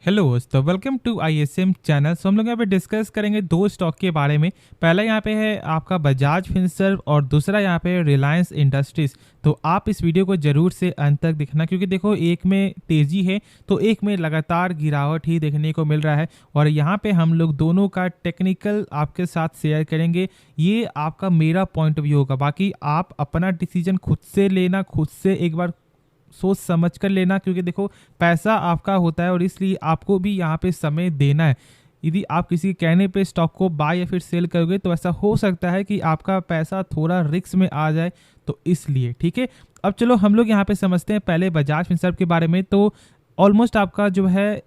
Hello दोस्तों, welcome to ISM channel. हम लोग यहाँ पे डिस्कस करेंगे दो स्टॉक के बारे में। पहला यहाँ पे है आपका बजाज फिनसर्व और दूसरा यहाँ पे रिलायंस इंडस्ट्रीज। तो आप इस वीडियो को जरूर से अंत तक देखना, क्योंकि देखो एक में तेजी है तो एक में लगातार गिरावट ही देखने को मिल रहा है। और यहाँ पे हम लोग दोनों का टेक्निकल आपके साथ शेयर करेंगे। ये आपका मेरा पॉइंट ऑफ व्यू होगा, बाकी आप अपना डिसीजन खुद से लेना, खुद से एक बार सोच समझ कर लेना, क्योंकि देखो पैसा आपका होता है और इसलिए आपको भी यहाँ पे समय देना है। यदि आप किसी के कहने पे स्टॉक को बाय या फिर सेल करोगे तो ऐसा हो सकता है कि आपका पैसा थोड़ा रिस्क में आ जाए, तो इसलिए ठीक है। अब चलो हम लोग यहाँ पे समझते हैं पहले बजाज फिनसर्व के बारे में। तो ऑलमोस्ट आपका जो है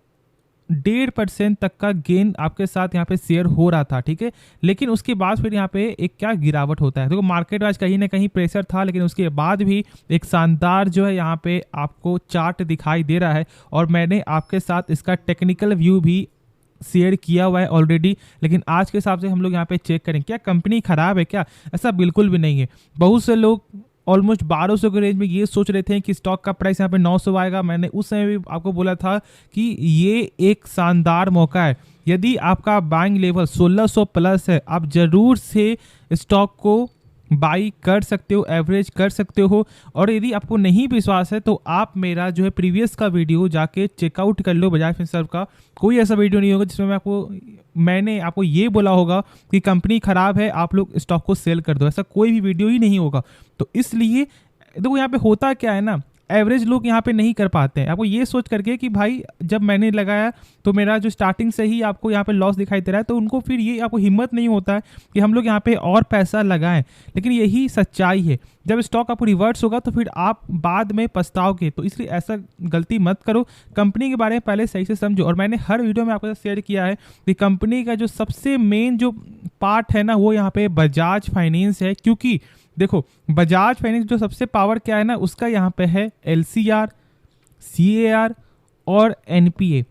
1.5% तक का गेन आपके साथ यहाँ पे शेयर हो रहा था, ठीक है। लेकिन उसके बाद फिर यहाँ पे एक क्या गिरावट होता है। देखो मार्केट आज कहीं ना कहीं प्रेशर था, लेकिन उसके बाद भी एक शानदार जो है यहाँ पे आपको चार्ट दिखाई दे रहा है। और मैंने आपके साथ इसका टेक्निकल व्यू भी शेयर किया हुआ है ऑलरेडी। लेकिन आज के हिसाब से हम लोग यहाँ पे चेक करें, क्या कंपनी खराब है क्या? ऐसा बिल्कुल भी नहीं है। बहुत से लोग ऑलमोस्ट 1200 के रेंज में ये सोच रहे थे कि स्टॉक का प्राइस यहाँ पे 900 आएगा। मैंने उस समय भी आपको बोला था कि ये एक शानदार मौका है। यदि आपका बाइंग लेवल 1600 प्लस है, आप जरूर से स्टॉक को बाई कर सकते हो, एवरेज कर सकते हो। और यदि आपको नहीं विश्वास है तो आप मेरा जो है प्रीवियस का वीडियो जाके चेकआउट कर लो बजाज फिनसर्व का। कोई ऐसा वीडियो नहीं होगा जिसमें मैंने आपको ये बोला होगा कि कंपनी खराब है, आप लोग स्टॉक को सेल कर दो। ऐसा कोई भी वीडियो ही नहीं होगा। तो इसलिए देखो यहाँ पे होता क्या है ना, एवरेज लोग यहाँ पे नहीं कर पाते हैं। आपको ये सोच करके कि भाई जब मैंने लगाया तो मेरा जो स्टार्टिंग से ही आपको यहाँ पे लॉस दिखाई दे रहा है, तो उनको फिर ये आपको हिम्मत नहीं होता है कि हम लोग यहाँ पे और पैसा लगाएं। लेकिन यही सच्चाई है, जब स्टॉक आपको रिवर्स होगा तो फिर आप बाद में पछताओगे। तो इसलिए ऐसा गलती मत करो। कंपनी के बारे में पहले सही से समझो। और मैंने हर वीडियो में आपके साथ शेयर किया है कि कंपनी का जो सबसे मेन जो पार्ट है ना, वो यहाँ पे बजाज फाइनेंस है। क्योंकि देखो बजाज फाइनेंस जो सबसे पावर क्या है ना, उसका यहाँ पे है LCR, CAR और NPA।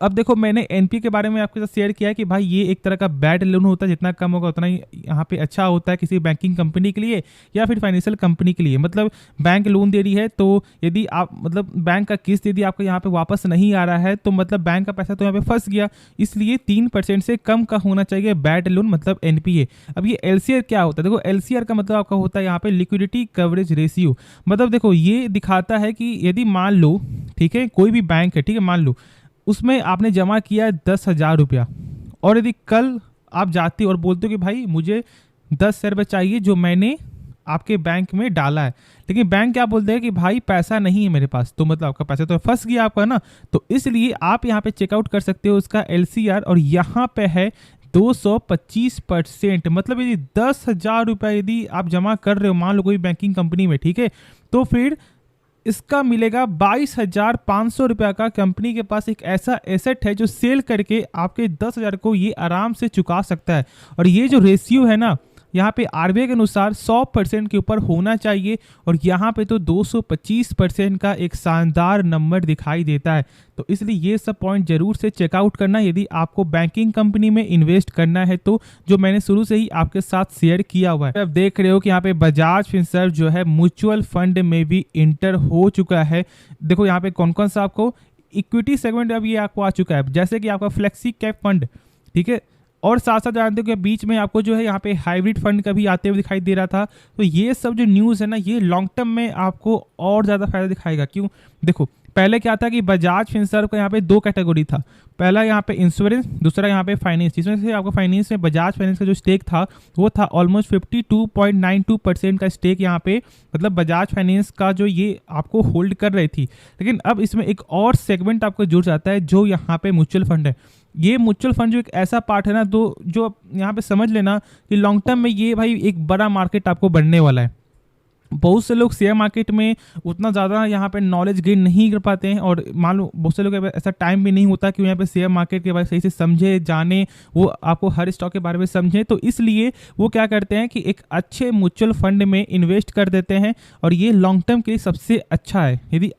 अब देखो मैंने NPA के बारे में आपके साथ शेयर किया है कि भाई ये एक तरह का बैड लोन होता है, जितना कम होगा उतना ही यहाँ पे अच्छा होता है किसी बैंकिंग कंपनी के लिए या फिर फाइनेंशियल कंपनी के लिए। मतलब बैंक लोन दे रही है तो यदि आप मतलब बैंक का किस्त यदि आपको यहाँ पे वापस नहीं आ रहा है तो मतलब बैंक का पैसा तो यहाँ पे फंस गया। इसलिए 3% से कम का होना चाहिए बैड लोन, मतलब NPA। अब ये LCR क्या होता है? देखो LCR का मतलब आपका होता है यहाँ पे लिक्विडिटी कवरेज रेशियो। मतलब देखो ये दिखाता है कि यदि मान लो, ठीक है, कोई भी बैंक है, ठीक है, मान लो उसमें आपने जमा किया है 10,000 रुपया, और यदि कल आप जाते हो और बोलते हो कि भाई मुझे 10,000 रुपये चाहिए जो मैंने आपके बैंक में डाला है, लेकिन बैंक क्या बोलते हैं कि भाई पैसा नहीं है मेरे पास, तो मतलब आपका पैसा तो फंस गया आपका ना। तो इसलिए आप यहाँ पे चेकआउट कर सकते हो उसका LCR, और यहाँ पे है 225%। मतलब यदि 10,000 रुपये यदि आप जमा कर रहे हो मान लो कोई बैंकिंग कंपनी में, ठीक है, तो फिर इसका मिलेगा 22,500 रुपया का। कंपनी के पास एक ऐसा एसेट है जो सेल करके आपके 10,000 को ये आराम से चुका सकता है। और ये जो रेशियो है ना, यहाँ पे RBI के अनुसार 100% के ऊपर होना चाहिए, और यहाँ पे तो 225% का एक शानदार नंबर दिखाई देता है। तो इसलिए ये सब पॉइंट जरूर से चेकआउट करना यदि आपको बैंकिंग कंपनी में इन्वेस्ट करना है, तो जो मैंने शुरू से ही आपके साथ शेयर किया हुआ है। अब देख रहे हो कि यहाँ पे बजाज फिनसर्व जो है म्यूचुअल फंड में भी इंटर हो चुका है। देखो यहाँ पे कौन कौन सा आपको इक्विटी सेगमेंट अब ये आपको आ चुका है, जैसे कि आपका फ्लेक्सी कैप फंड, ठीक है, और साथ साथ जानते हो कि बीच में आपको जो है यहाँ पे हाइब्रिड फंड का भी आते हुए दिखाई दे रहा था। तो ये सब जो न्यूज़ है ना, ये लॉन्ग टर्म में आपको और ज़्यादा फायदा दिखाएगा। क्यों? देखो पहले क्या था कि बजाज फिनसर्व का यहाँ पे दो कैटेगरी था। पहला यहाँ पे इंश्योरेंस, दूसरा यहाँ पे फाइनेंस। जिसमें से आपको फाइनेंस में बजाज फाइनेंस का जो स्टेक था वो था ऑलमोस्ट 52.92% का स्टेक यहाँ पे, मतलब बजाज फाइनेंस का जो ये आपको होल्ड कर रही थी। लेकिन अब इसमें एक और सेगमेंट आपको जुड़ जाता है जो यहाँ पे म्यूचुअल फंड है। ये म्यूचुअल फंड जो एक ऐसा पार्ट है ना, तो जो यहाँ पे समझ लेना कि लॉन्ग टर्म में ये भाई एक बड़ा मार्केट आपको बनने वाला है। बहुत से लोग शेयर मार्केट में उतना ज़्यादा यहाँ पे नॉलेज गेन नहीं कर पाते हैं, और मान लो बहुत से लोग ऐसा टाइम भी नहीं होता कि यहाँ पे शेयर मार्केट के बारे में सही से समझे, जाने, वो आपको हर स्टॉक के बारे में समझे। तो इसलिए वो क्या करते हैं कि एक अच्छे म्यूचुअल फंड में इन्वेस्ट कर देते हैं, और ये लॉन्ग टर्म के लिए सबसे अच्छा है। यदि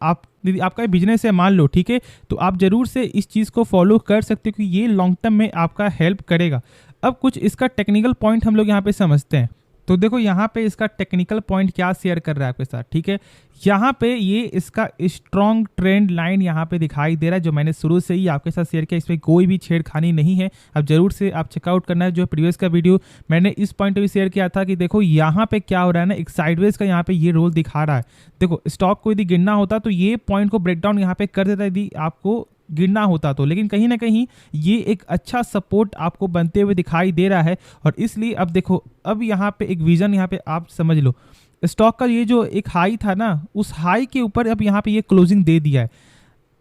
आपका बिजनेस है मान लो, ठीक है, तो आप जरूर से इस चीज़ को फॉलो कर सकते हो कि ये लॉन्ग टर्म में आपका हेल्प करेगा। अब कुछ इसका टेक्निकल पॉइंट हम लोग यहाँ पे समझते हैं। तो देखो यहाँ पे इसका टेक्निकल पॉइंट क्या शेयर कर रहा है आपके साथ, ठीक है। यहाँ पे ये इसका स्ट्रॉन्ग ट्रेंड लाइन यहाँ पे दिखाई दे रहा है, जो मैंने शुरू से ही आपके साथ शेयर किया। इसमें कोई भी छेड़खानी नहीं है। अब जरूर से आप चेकआउट करना है। जो प्रीवियस का वीडियो मैंने इस पॉइंट भी शेयर किया था कि देखो यहाँ पे क्या हो रहा है ना, एक साइडवेज का यहाँ पे ये रोल दिखा रहा है। देखो स्टॉक को यदि गिनना होता तो ये पॉइंट को ब्रेकडाउन यहाँ पे कर देता यदि आपको गिरना होता तो, लेकिन कहीं ना कहीं ये एक अच्छा सपोर्ट आपको बनते हुए दिखाई दे रहा है। और इसलिए अब देखो, अब यहाँ पे एक विजन यहाँ पे आप समझ लो, स्टॉक का ये जो एक हाई था ना, उस हाई के ऊपर अब यहाँ पे ये क्लोजिंग दे दिया है।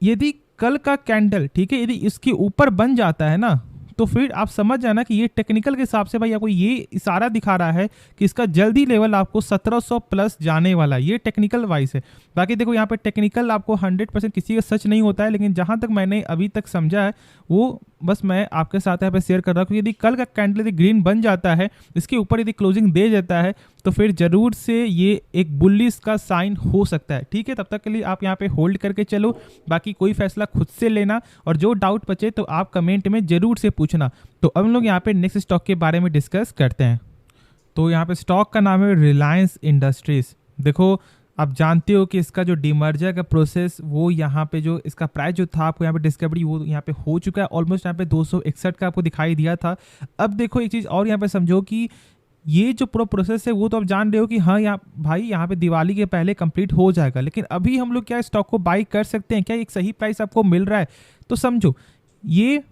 यदि कल का कैंडल, ठीक है, यदि इसके ऊपर बन जाता है ना, तो फिर आप समझ जाना कि ये टेक्निकल के हिसाब से भाई आपको ये इशारा दिखा रहा है कि इसका जल्दी लेवल आपको 1700 प्लस जाने वाला है। ये टेक्निकल वाइज है। बाकी देखो यहाँ पे टेक्निकल आपको 100% किसी का सच नहीं होता है, लेकिन जहाँ तक मैंने अभी तक समझा है वो बस मैं आपके साथ यहाँ पे शेयर कर रहा हूँ। यदि कल का कैंडल यदि ग्रीन बन जाता है, इसके ऊपर यदि क्लोजिंग दे देता है, तो फिर जरूर से ये एक बुलिश का साइन हो सकता है, ठीक है। तब तक के लिए आप यहाँ पे होल्ड करके चलो। बाकी कोई फैसला खुद से लेना, और जो डाउट बचे तो आप कमेंट में जरूर से पूछना। तो अब हम लोग यहाँ पे नेक्स्ट स्टॉक के बारे में डिस्कस करते हैं। तो यहाँ पे स्टॉक का नाम है रिलायंस इंडस्ट्रीज। देखो आप जानते हो कि इसका जो डीमर्जर का प्रोसेस, वो यहाँ पे जो इसका प्राइस जो था आपको यहाँ पे डिस्कवरी, वो यहाँ पे हो चुका है। ऑलमोस्ट यहाँ पे 261 का आपको दिखाई दिया था। अब देखो एक चीज़ और यहाँ पे समझो कि ये जो पूरा प्रोसेस है वो तो आप जान रहे हो कि हाँ यहाँ भाई यहाँ पे दिवाली के पहले कंप्लीट हो जाएगा, लेकिन अभी हम लोग क्या स्टॉक को बाई कर सकते हैं क्या? एक सही प्राइस आपको मिल रहा है तो समझो, ये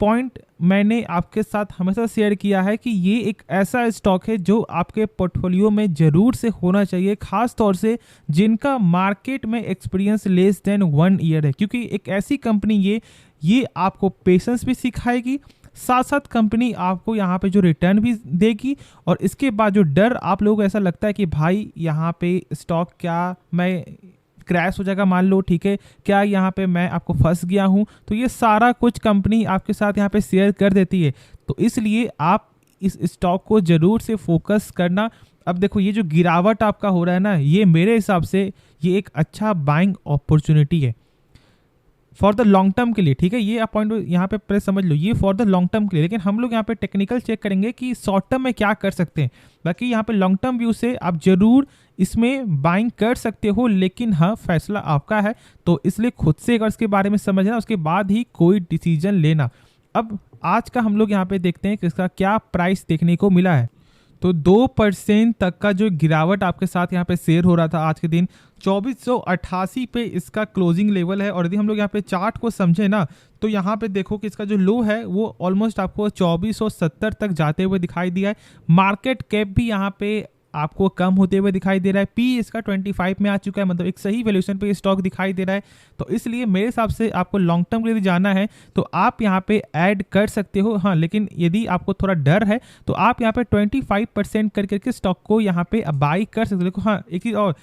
पॉइंट मैंने आपके साथ हमेशा शेयर किया है कि ये एक ऐसा स्टॉक है जो आपके पोर्टफोलियो में जरूर से होना चाहिए, खास तौर से जिनका मार्केट में एक्सपीरियंस लेस देन 1 ईयर है। क्योंकि एक ऐसी कंपनी ये आपको पेशेंस भी सिखाएगी, साथ साथ कंपनी आपको यहाँ पे जो रिटर्न भी देगी। और इसके बाद जो डर आप लोगों को ऐसा लगता है कि भाई यहाँ पे स्टॉक क्या मैं क्रैश हो जाएगा मान लो, ठीक है, क्या यहाँ पे मैं आपको फंस गया हूँ, तो ये सारा कुछ कंपनी आपके साथ यहाँ पे शेयर कर देती है। तो इसलिए आप इस स्टॉक को जरूर से फोकस करना। अब देखो ये जो गिरावट आपका हो रहा है ना, ये मेरे हिसाब से ये एक अच्छा बाइंग अपॉर्चुनिटी है फॉर द लॉन्ग टर्म के लिए, ठीक है। ये आप पॉइंट यहाँ पे प्रेस समझ लो, ये फॉर द लॉन्ग टर्म के लिए। लेकिन हम लोग यहाँ पे टेक्निकल चेक करेंगे कि शॉर्ट टर्म में क्या कर सकते हैं। बाकी यहाँ पे लॉन्ग टर्म व्यू से आप जरूर इसमें बाइंग कर सकते हो, लेकिन हाँ फैसला आपका है। तो इसलिए खुद से एक बार इसके बारे में समझना, उसके बाद ही कोई डिसीजन लेना। अब आज का हम लोग यहाँ पे देखते हैं कि इसका क्या प्राइस देखने को मिला है। तो 2% तक का जो गिरावट आपके साथ यहाँ पे शेयर हो रहा था आज के दिन, 2488 पे इसका क्लोजिंग लेवल है। और यदि हम लोग यहाँ पे चार्ट को समझे ना, तो यहाँ पे देखो कि इसका जो लो है वो ऑलमोस्ट आपको 2470 तक जाते हुए दिखाई दिया है। मार्केट कैप भी यहाँ पे आपको कम होते हुए दिखाई दे रहा है। पी इसका 25 में आ चुका है, मतलब एक सही वैल्यूएशन पे स्टॉक दिखाई दे रहा है। तो इसलिए मेरे हिसाब से आपको लॉन्ग टर्म के लिए जाना है तो आप यहाँ पे ऐड कर सकते हो, हाँ। लेकिन यदि आपको थोड़ा डर है तो आप यहाँ पे 25% करके स्टॉक को यहाँ पे बाई कर सकते हो। देखो हाँ, एक चीज़ और,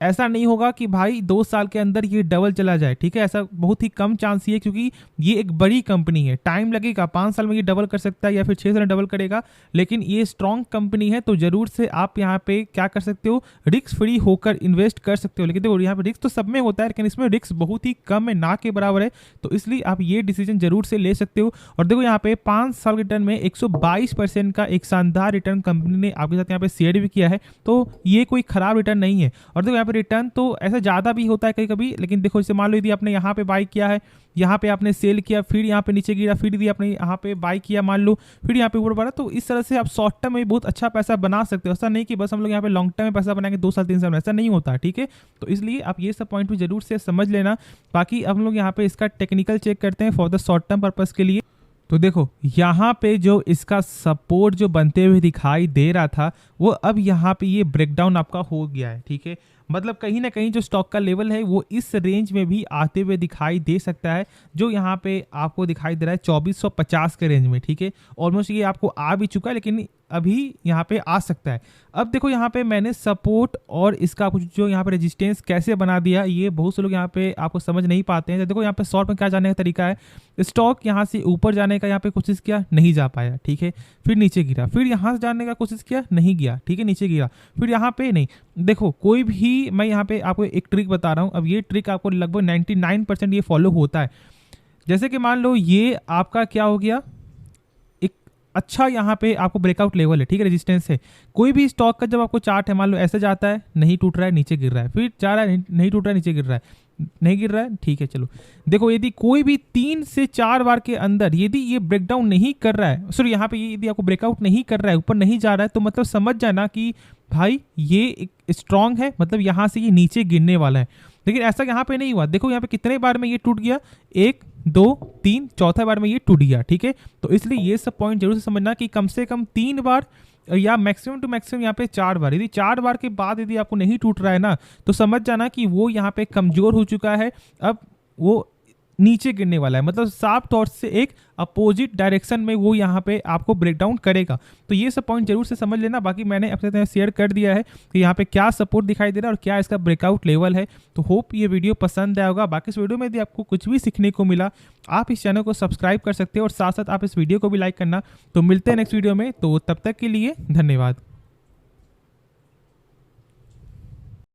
ऐसा नहीं होगा कि भाई 2 साल के अंदर ये डबल चला जाए, ठीक है, ऐसा बहुत ही कम चांस ही है, क्योंकि ये एक बड़ी कंपनी है, टाइम लगेगा। 5 साल में ये डबल कर सकता है या फिर 6 साल में डबल करेगा, लेकिन ये स्ट्रॉन्ग कंपनी है। तो जरूर से आप यहाँ पे क्या कर सकते हो, रिस्क फ्री होकर इन्वेस्ट कर सकते हो। लेकिन देखो यहाँ पे रिस्क तो सब में होता है, लेकिन इसमें रिस्क बहुत ही कम है, ना के बराबर है। तो इसलिए आप ये डिसीजन जरूर से ले सकते हो। और देखो यहाँ पे 5 साल रिटर्न में 122% का एक शानदार रिटर्न कंपनी ने आपके साथ यहाँ पे शेयर भी किया है। तो ये कोई खराब रिटर्न नहीं है। और देखो रिटर्न तो ऐसा ज़्यादा भी होता है कभी कभी, लेकिन देखो जैसे मान लो यदि आपने यहाँ पे बाई किया है, यहाँ पे आपने सेल किया, फिर यहाँ पे नीचे गिरा, फिर यदि आपने यहाँ पे बाई किया मान लो, फिर यहाँ पे ऊपर बढ़ा, तो इस तरह से आप शॉर्ट टर्म में बहुत अच्छा पैसा बना सकते हो। ऐसा नहीं कि बस हम लोग यहाँ पे लॉन्ग टर्म में पैसा बनाएंगे 2 साल 3 साल में, ऐसा नहीं होता, ठीक है। तो इसलिए आप ये सब पॉइंट भी जरूर से समझ लेना। बाकी हम लोग यहाँ पे इसका टेक्निकल चेक करते हैं for the short term purpose के लिए। तो देखो यहाँ पे जो इसका सपोर्ट जो बनते हुए दिखाई दे रहा था, वो अब यहाँ पे ये ब्रेकडाउन आपका हो गया है, ठीक है। मतलब कहीं ना कहीं जो स्टॉक का लेवल है वो इस रेंज में भी आते हुए दिखाई दे सकता है, जो यहाँ पे आपको दिखाई दे रहा है 2450 के रेंज में, ठीक है। ऑलमोस्ट ये आपको आ भी चुका है, लेकिन अभी यहाँ पे आ सकता है। अब देखो यहाँ पे मैंने सपोर्ट और इसका कुछ जो यहाँ पे रेजिस्टेंस कैसे बना दिया, ये बहुत से लोग यहाँ पे आपको समझ नहीं पाते हैं। तो देखो यहाँ पे शॉर्ट में क्या जाने का तरीका है, स्टॉक यहाँ से ऊपर जाने का यहाँ पे कोशिश किया, नहीं जा पाया, ठीक है। फिर नीचे गिरा, फिर यहाँ से जाने का कोशिश किया, नहीं गया, ठीक है, नीचे गिरा, फिर यहाँ पे नहीं। देखो कोई भी, मैं यहाँ पे आपको एक ट्रिक बता रहा हूँ। अब ये ट्रिक आपको लगभग 99% ये फॉलो होता है। जैसे कि मान लो ये आपका क्या हो गया, अच्छा यहाँ पे आपको ब्रेकआउट लेवल है, ठीक है, रेजिस्टेंस है। कोई भी स्टॉक का जब आपको चार्ट है, मान लो ऐसे जाता है, नहीं टूट रहा है, नीचे गिर रहा है, फिर जा रहा है, नहीं टूट रहा है, नीचे गिर रहा है, नहीं गिर रहा है, ठीक है चलो। देखो यदि कोई भी 3 से 4 बार के अंदर यदि ये ब्रेकडाउन नहीं कर रहा है, सॉरी यहाँ पे यदि आपको ब्रेकआउट नहीं कर रहा है, ऊपर नहीं जा रहा है, तो मतलब समझ जाना कि भाई ये स्ट्रांग है, मतलब यहाँ से ये नीचे गिरने वाला है। लेकिन ऐसा यहाँ पे नहीं हुआ। देखो यहाँ पे कितने बार में ये टूट गया, 1 2 3, चौथा बार में ये टूट गया, ठीक है। तो इसलिए ये सब पॉइंट जरूर से समझना कि कम से कम 3 बार या मैक्सिमम टू मैक्सिमम यहाँ पे 4 बार, यदि 4 बार के बाद यदि आपको नहीं टूट रहा है ना, तो समझ जाना कि वो यहाँ पे कमजोर हो चुका है, अब वो नीचे गिरने वाला है, मतलब साफ तौर से एक अपोजिट डायरेक्शन में वो यहाँ पे आपको ब्रेकडाउन करेगा। तो ये सब पॉइंट जरूर से समझ लेना। बाकी मैंने अपने साथ शेयर कर दिया है कि यहाँ पे क्या सपोर्ट दिखाई दे रहा है और क्या इसका ब्रेकआउट लेवल है। तो होप ये वीडियो पसंद आया होगा। बाकी इस वीडियो में यदि आपको कुछ भी सीखने को मिला, आप इस चैनल को सब्सक्राइब कर सकते हो और साथ साथ आप इस वीडियो को भी लाइक करना। तो मिलते हैं नेक्स्ट वीडियो में, तो तब तक के लिए धन्यवाद।